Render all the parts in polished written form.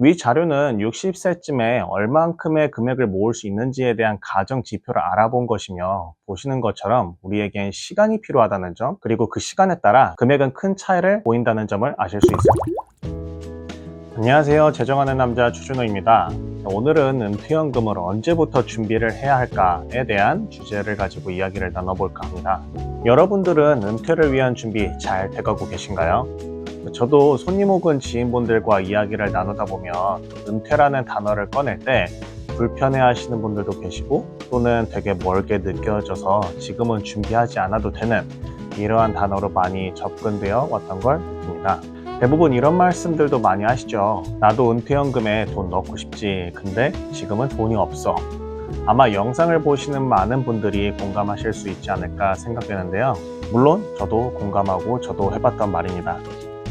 위 자료는 60세쯤에 얼만큼의 금액을 모을 수 있는지에 대한 가정 지표를 알아본 것이며, 보시는 것처럼 우리에겐 시간이 필요하다는 점, 그리고 그 시간에 따라 금액은 큰 차이를 보인다는 점을 아실 수 있습니다. 안녕하세요. 재정하는 남자 추준호입니다. 오늘은 은퇴연금을 언제부터 준비를 해야 할까에 대한 주제를 가지고 이야기를 나눠볼까 합니다. 여러분들은 은퇴를 위한 준비 잘 돼가고 계신가요? 저도 손님 혹은 지인분들과 이야기를 나누다 보면 은퇴라는 단어를 꺼낼 때 불편해 하시는 분들도 계시고, 또는 되게 멀게 느껴져서 지금은 준비하지 않아도 되는 이러한 단어로 많이 접근되어 왔던 걸 느낍니다. 대부분 이런 말씀들도 많이 하시죠. 나도 은퇴연금에 돈 넣고 싶지, 근데 지금은 돈이 없어. 아마 영상을 보시는 많은 분들이 공감하실 수 있지 않을까 생각되는데요. 물론 저도 공감하고 저도 해봤던 말입니다.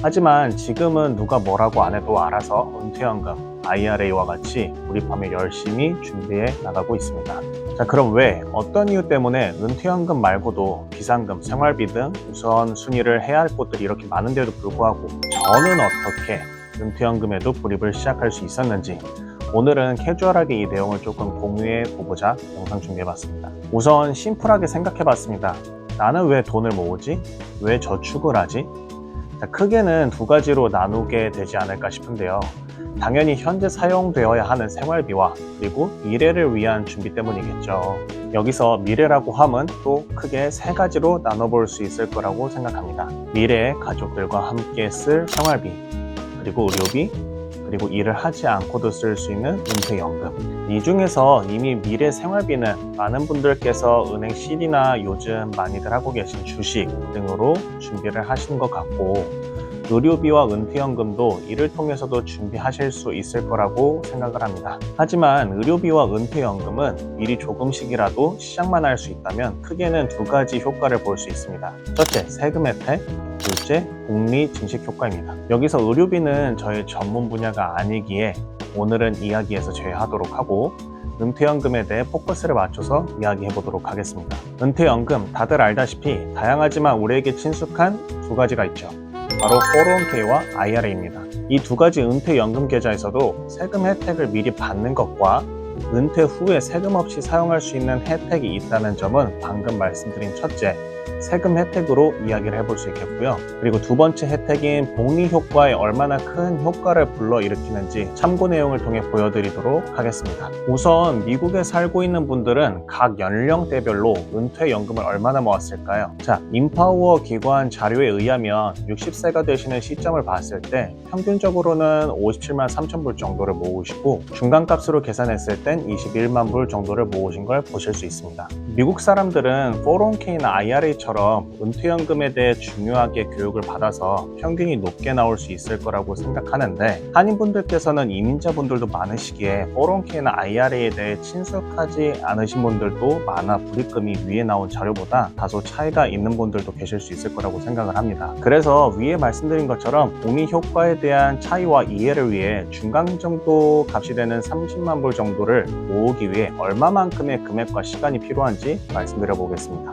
하지만 지금은 누가 뭐라고 안 해도 알아서 은퇴연금, IRA와 같이 우리밤에 열심히 준비해 나가고 있습니다. 자, 그럼 왜, 어떤 이유 때문에 은퇴연금 말고도 비상금, 생활비 등 우선순위를 해야 할 곳들이 이렇게 많은데도 불구하고 저는 어떻게 은퇴연금에도 불입을 시작할 수 있었는지, 오늘은 캐주얼하게 이 내용을 조금 공유해 보고자 영상 준비해봤습니다. 우선 심플하게 생각해봤습니다. 나는 왜 돈을 모으지? 왜 저축을 하지? 자, 크게는 두 가지로 나누게 되지 않을까 싶은데요. 당연히 현재 사용되어야 하는 생활비와 그리고 미래를 위한 준비 때문이겠죠. 여기서 미래라고 함은 또 크게 세 가지로 나눠볼 수 있을 거라고 생각합니다. 미래에 가족들과 함께 쓸 생활비, 그리고 의료비, 그리고 일을 하지 않고도 쓸 수 있는 은퇴연금. 이 중에서 이미 미래 생활비는 많은 분들께서 은행 CD나 요즘 많이들 하고 계신 주식 등으로 준비를 하시는 것 같고, 의료비와 은퇴연금도 이를 통해서도 준비하실 수 있을 거라고 생각을 합니다. 하지만 의료비와 은퇴연금은 미리 조금씩이라도 시작만 할 수 있다면 크게는 두 가지 효과를 볼 수 있습니다. 첫째, 세금 혜택, 둘째, 복리 증식 효과입니다. 여기서 의료비는 저의 전문 분야가 아니기에 오늘은 이야기에서 제외하도록 하고, 은퇴연금에 대해 포커스를 맞춰서 이야기해 보도록 하겠습니다. 은퇴연금, 다들 알다시피 다양하지만 우리에게 친숙한 두 가지가 있죠. 바로 401k와 IRA입니다. 이 두 가지 은퇴연금 계좌에서도 세금 혜택을 미리 받는 것과 은퇴 후에 세금 없이 사용할 수 있는 혜택이 있다는 점은 방금 말씀드린 첫째, 세금 혜택으로 이야기를 해볼 수 있겠고요. 그리고 두 번째 혜택인 복리 효과에 얼마나 큰 효과를 불러일으키는지 참고 내용을 통해 보여드리도록 하겠습니다. 우선 미국에 살고 있는 분들은 각 연령대별로 은퇴연금을 얼마나 모았을까요? 자, 인파워 기관 자료에 의하면 60세가 되시는 시점을 봤을 때 평균적으로는 57만 3천 불 정도를 모으시고, 중간값으로 계산했을 땐 21만 불 정도를 모으신 걸 보실 수 있습니다. 미국 사람들은 401k나 IRA처럼 은퇴연금에 대해 중요하게 교육을 받아서 평균이 높게 나올 수 있을 거라고 생각하는데, 한인분들께서는 이민자분들도 많으시기에 401k나 IRA에 대해 친숙하지 않으신 분들도 많아 불입금이 위에 나온 자료보다 다소 차이가 있는 분들도 계실 수 있을 거라고 생각을 합니다. 그래서 위에 말씀드린 것처럼 복리 효과에 대한 차이와 이해를 위해 중간 정도 값이 되는 30만 불 정도를 모으기 위해 얼마만큼의 금액과 시간이 필요한지 말씀드려 보겠습니다.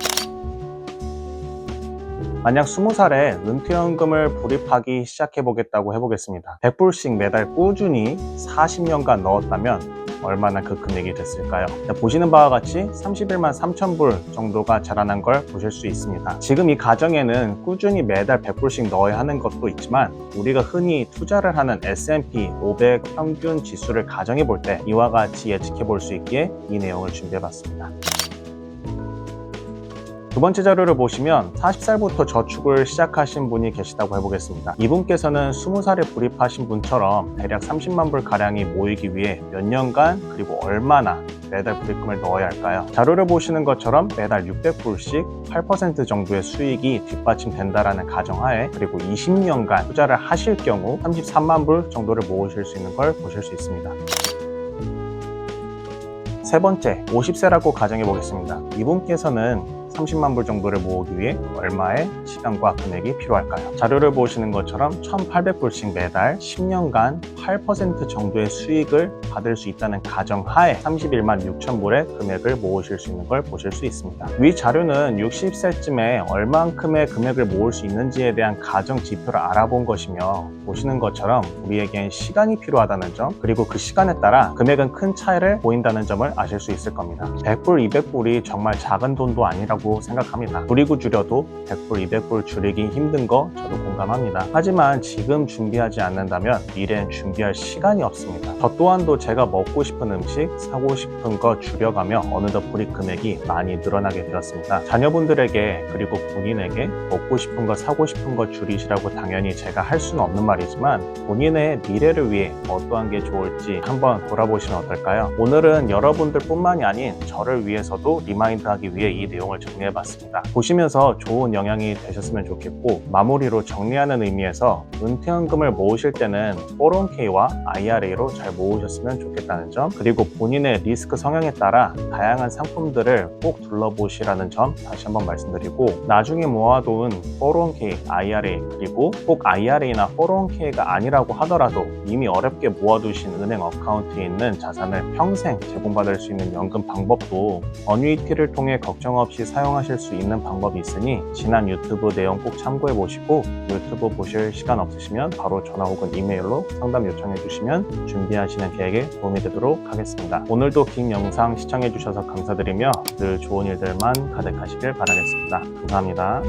만약 20살에 은퇴연금을 불입하기 시작해 보겠다고 해보겠습니다. 100불씩 매달 꾸준히 40년간 넣었다면 얼마나 그 금액이 됐을까요? 보시는 바와 같이 31만 3천 불 정도가 자라난 걸 보실 수 있습니다. 지금 이 가정에는 꾸준히 매달 100불씩 넣어야 하는 것도 있지만, 우리가 흔히 투자를 하는 S&P 500 평균 지수를 가정해 볼 때 이와 같이 예측해 볼 수 있기에 이 내용을 준비해 봤습니다. 두 번째 자료를 보시면 40살부터 저축을 시작하신 분이 계시다고 해보겠습니다. 이분께서는 20살에 불입하신 분처럼 대략 30만 불 가량이 모이기 위해 몇 년간 그리고 얼마나 매달 불입금을 넣어야 할까요? 자료를 보시는 것처럼 매달 600불씩 8% 정도의 수익이 뒷받침된다라는 가정하에, 그리고 20년간 투자를 하실 경우 33만 불 정도를 모으실 수 있는 걸 보실 수 있습니다. 세 번째, 50세라고 가정해 보겠습니다. 이분께서는 30만 불 정도를 모으기 위해 얼마의 시간과 금액이 필요할까요? 자료를 보시는 것처럼 1,800불씩 매달 10년간 8% 정도의 수익을 받을 수 있다는 가정하에 31만 6천 불의 금액을 모으실 수 있는 걸 보실 수 있습니다. 위 자료는 60세쯤에 얼만큼의 금액을 모을 수 있는지에 대한 가정 지표를 알아본 것이며, 보시는 것처럼 우리에겐 시간이 필요하다는 점, 그리고 그 시간에 따라 금액은 큰 차이를 보인다는 점을 아실 수 있을 겁니다. 100불, 200불이 정말 작은 돈도 아니라고 생각합니다. 줄이고 줄여도 100불, 200불 줄이기 힘든 거 저도 공감합니다. 하지만 지금 준비하지 않는다면 미래엔 준비할 시간이 없습니다. 저 또한도 제가 먹고 싶은 음식, 사고 싶은 거 줄여가며 어느덧 불이익 금액이 많이 늘어나게 되었습니다. 자녀분들에게 그리고 본인에게 먹고 싶은 거, 사고 싶은 거 줄이시라고 당연히 제가 할 수는 없는 말이지만, 본인의 미래를 위해 어떠한 게 좋을지 한번 돌아보시면 어떨까요? 오늘은 여러분들 뿐만이 아닌 저를 위해서도 리마인드하기 위해 이 내용을 정리해봤습니다. 보시면서 좋은 영향이 되셨으면 좋겠고, 마무리로 정리하는 의미에서 은퇴연금을 모으실 때는 401k와 IRA로 잘 모으셨으면 좋겠다는 점, 그리고 본인의 리스크 성향에 따라 다양한 상품들을 꼭 둘러보시라는 점 다시 한번 말씀드리고, 나중에 모아둔 401k, IRA, 그리고 꼭 IRA나 401k가 아니라고 하더라도 이미 어렵게 모아두신 은행 어카운트에 있는 자산을 평생 제공받을 수 있는 연금 방법도 어뉴이티를 통해 걱정 없이 사용하실 수 있는 방법이 있으니 지난 유튜브 내용 꼭 참고해 보시고, 유튜브 보실 시간 없으시면 바로 전화 혹은 이메일로 상담 요청해 주시면 준비하시는 계획에 도움이 되도록 하겠습니다. 오늘도 긴 영상 시청해 주셔서 감사드리며 늘 좋은 일들만 가득하시길 바라겠습니다. 감사합니다.